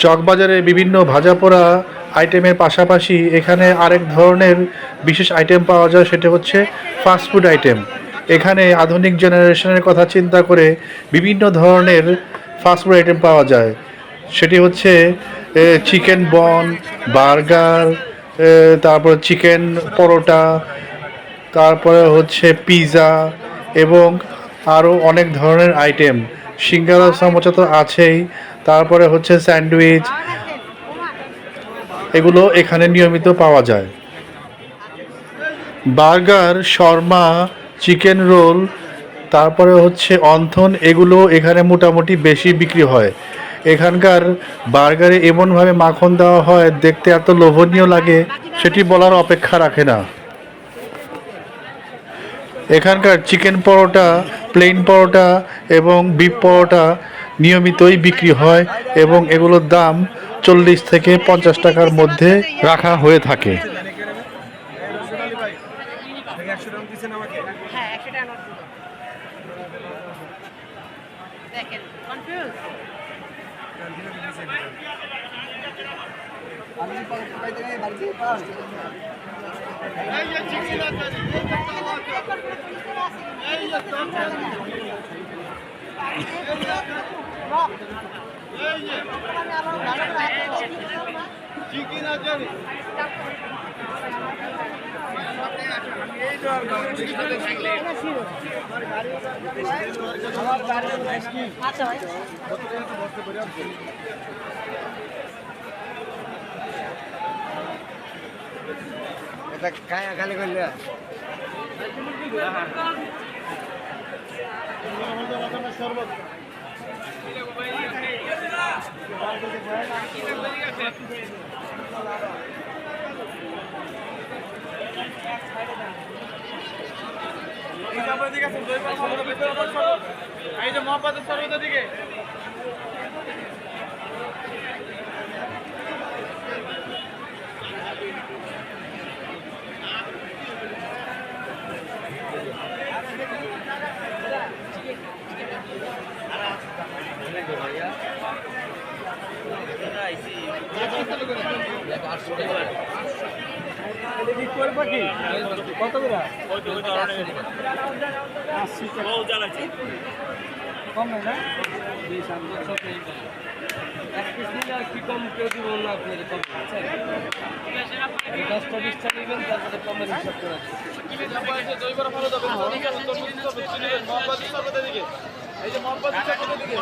চকবাজারে বিভিন্ন ভাজাপোড়া আইটেমের পাশাপাশি এখানে আরেক ধরনের বিশেষ আইটেম পাওয়া যায়, সেটা হচ্ছে ফাস্টফুড আইটেম। এখানে আধুনিক জেনারেশনের কথা চিন্তা করে বিভিন্ন ধরনের ফাস্টফুড আইটেম পাওয়া যায়। সেটি হচ্ছে চিকেন বন, বার্গার, তারপর চিকেন পরোটা, তারপরে হচ্ছে পিৎজা এবং আরও অনেক ধরনের আইটেম। সিঙ্গারা সমোসা তো আছেই, তারপরে হচ্ছে স্যান্ডউইচ, এগুলো এখানে নিয়মিত পাওয়া যায়। বার্গার, শর্মা, চিকেন রোল, তারপরে হচ্ছে অন্থন, এগুলো এখানে মোটামুটি বেশি বিক্রি হয়। এখানকার বার্গারে এমনভাবে মাখন দেওয়া হয়, দেখতে এত লোভনীয় লাগে, সেটি বলার অপেক্ষা রাখে না। এখানকার চিকেন পরোটা, প্লেন পরোটা এবং বিফ পরোটা নিয়মিতই বিক্রি হয় এবং এগুলোর দাম 40 থেকে 50 টাকার মধ্যে রাখা হয়ে থাকে। এটা খালি করলে এই যে মহাপাতের সর্বদার দিকে কত কম না এক পিস নিলে আর কি কম কেউ দিব না আপনাদের কম 10টা 20টা নেবেন তারপরে কমের হিসাব করে এই যে মোহাম্মদ দিকে